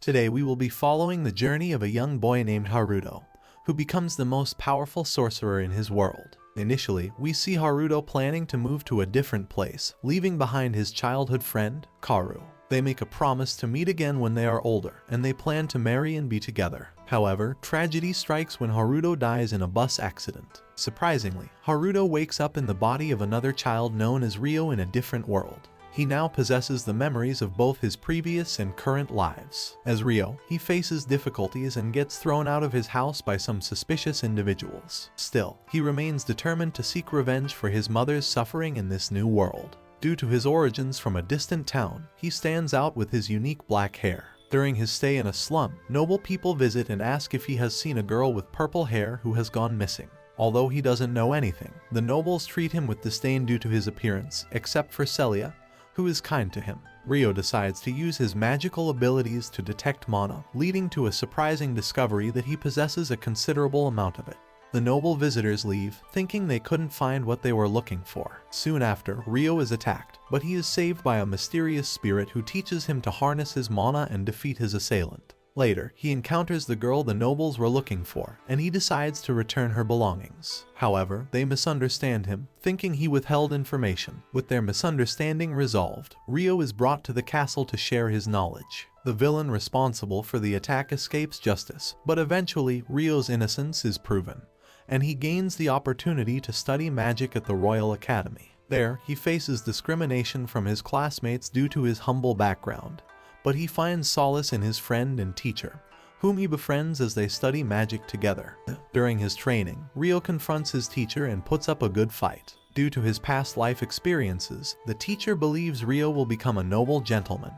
Today we will be following the journey of a young boy named Haruto, who becomes the most powerful sorcerer in his world. Initially, we see Haruto planning to move to a different place, leaving behind his childhood friend, Karu. They make a promise to meet again when they are older, and they plan to marry and be together. However, tragedy strikes when Haruto dies in a bus accident. Surprisingly, Haruto wakes up in the body of another child known as Ryo in a different world. He now possesses the memories of both his previous and current lives. As Ryo, he faces difficulties and gets thrown out of his house by some suspicious individuals. Still, he remains determined to seek revenge for his mother's suffering in this new world. Due to his origins from a distant town, he stands out with his unique black hair. During his stay in a slum, noble people visit and ask if he has seen a girl with purple hair who has gone missing. Although he doesn't know anything, the nobles treat him with disdain due to his appearance, except for Celia, who is kind to him. Ryo decides to use his magical abilities to detect mana, leading to a surprising discovery that he possesses a considerable amount of it. The noble visitors leave, thinking they couldn't find what they were looking for. Soon after, Ryo is attacked, but he is saved by a mysterious spirit who teaches him to harness his mana and defeat his assailant. Later, he encounters the girl the nobles were looking for, and he decides to return her belongings. However, they misunderstand him, thinking he withheld information. With their misunderstanding resolved, Ryo is brought to the castle to share his knowledge. The villain responsible for the attack escapes justice, but eventually Ryo's innocence is proven, and he gains the opportunity to study magic at the Royal Academy. There, he faces discrimination from his classmates due to his humble background, but he finds solace in his friend and teacher, whom he befriends as they study magic together. During his training, Ryo confronts his teacher and puts up a good fight. Due to his past life experiences, the teacher believes Ryo will become a noble gentleman,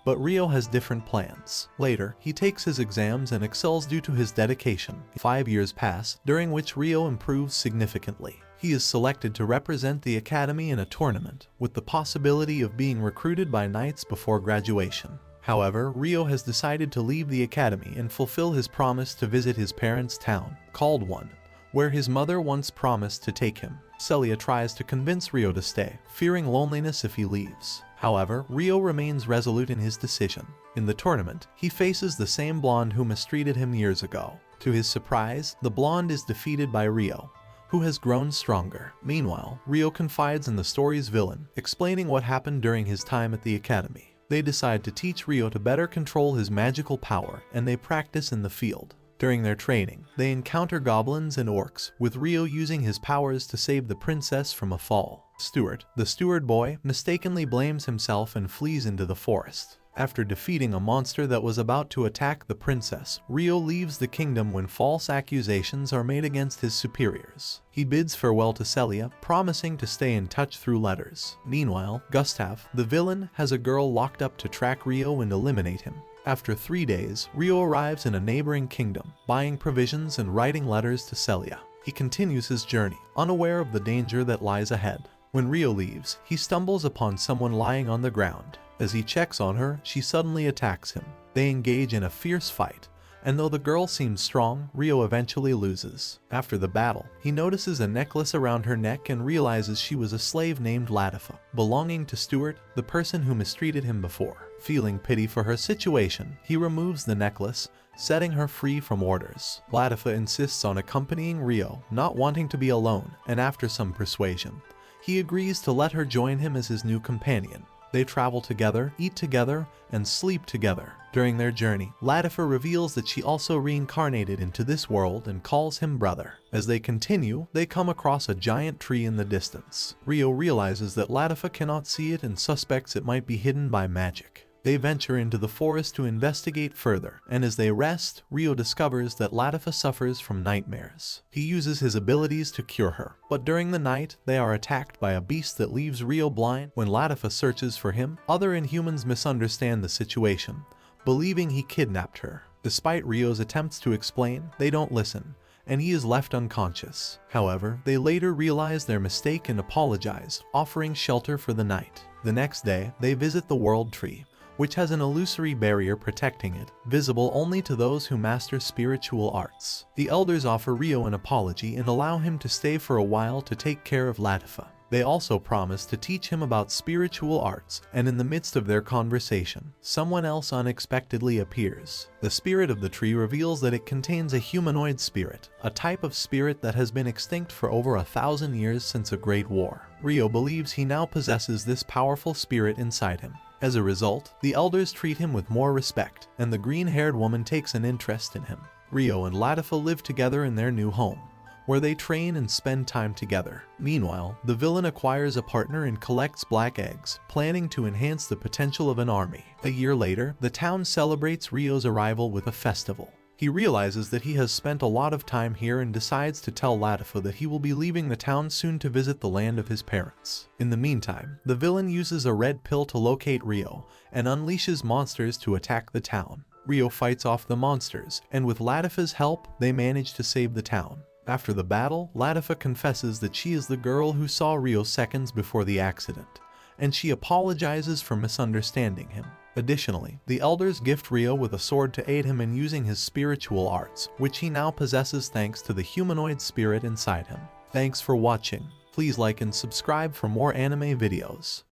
but Ryo has different plans. Later, he takes his exams and excels due to his dedication. 5 years pass, during which Ryo improves significantly. He is selected to represent the academy in a tournament, with the possibility of being recruited by knights before graduation. However, Ryo has decided to leave the academy and fulfill his promise to visit his parents' town, called One, where his mother once promised to take him. Celia tries to convince Ryo to stay, fearing loneliness if he leaves. However, Ryo remains resolute in his decision. In the tournament, he faces the same blonde who mistreated him years ago. To his surprise, the blonde is defeated by Ryo, who has grown stronger. Meanwhile, Ryo confides in the story's villain, explaining what happened during his time at the academy. They decide to teach Ryo to better control his magical power, and they practice in the field. During their training, they encounter goblins and orcs, with Ryo using his powers to save the princess from a fall. Stuart, the steward boy, mistakenly blames himself and flees into the forest. After defeating a monster that was about to attack the princess, Ryo leaves the kingdom when false accusations are made against his superiors. He bids farewell to Celia, promising to stay in touch through letters. Meanwhile, Gustav, the villain, has a girl locked up to track Ryo and eliminate him. After 3 days, Ryo arrives in a neighboring kingdom, buying provisions and writing letters to Celia. He continues his journey, unaware of the danger that lies ahead. When Ryo leaves, he stumbles upon someone lying on the ground. As he checks on her, she suddenly attacks him. They engage in a fierce fight, and though the girl seems strong, Ryo eventually loses. After the battle, he notices a necklace around her neck and realizes she was a slave named Latifa, belonging to Stuart, the person who mistreated him before. Feeling pity for her situation, he removes the necklace, setting her free from orders. Latifa insists on accompanying Ryo, not wanting to be alone, and after some persuasion, he agrees to let her join him as his new companion. They travel together, eat together, and sleep together. During their journey, Latifa reveals that she also reincarnated into this world and calls him brother. As they continue, they come across a giant tree in the distance. Ryo realizes that Latifa cannot see it and suspects it might be hidden by magic. They venture into the forest to investigate further, and as they rest, Ryo discovers that Latifa suffers from nightmares. He uses his abilities to cure her, but during the night, they are attacked by a beast that leaves Ryo blind. When Latifa searches for him, other Inhumans misunderstand the situation, believing he kidnapped her. Despite Ryo's attempts to explain, they don't listen, and he is left unconscious. However, they later realize their mistake and apologize, offering shelter for the night. The next day, they visit the World Tree, which has an illusory barrier protecting it, visible only to those who master spiritual arts. The elders offer Ryo an apology and allow him to stay for a while to take care of Latifa. They also promise to teach him about spiritual arts, and in the midst of their conversation, someone else unexpectedly appears. The spirit of the tree reveals that it contains a humanoid spirit, a type of spirit that has been extinct for over 1,000 years since a great war. Ryo believes he now possesses this powerful spirit inside him. As a result, the elders treat him with more respect, and the green-haired woman takes an interest in him. Ryo and Latifa live together in their new home, where they train and spend time together. Meanwhile, the villain acquires a partner and collects black eggs, planning to enhance the potential of an army. A year later, the town celebrates Ryo's arrival with a festival. He realizes that he has spent a lot of time here and decides to tell Latifa that he will be leaving the town soon to visit the land of his parents. In the meantime, the villain uses a red pill to locate Ryo and unleashes monsters to attack the town. Ryo fights off the monsters, and with Latifa's help, they manage to save the town. After the battle, Latifa confesses that she is the girl who saw Ryo seconds before the accident, and she apologizes for misunderstanding him. Additionally, the elders gift Ryo with a sword to aid him in using his spiritual arts, which he now possesses thanks to the humanoid spirit inside him. Thanks for watching. Please like and subscribe for more anime videos.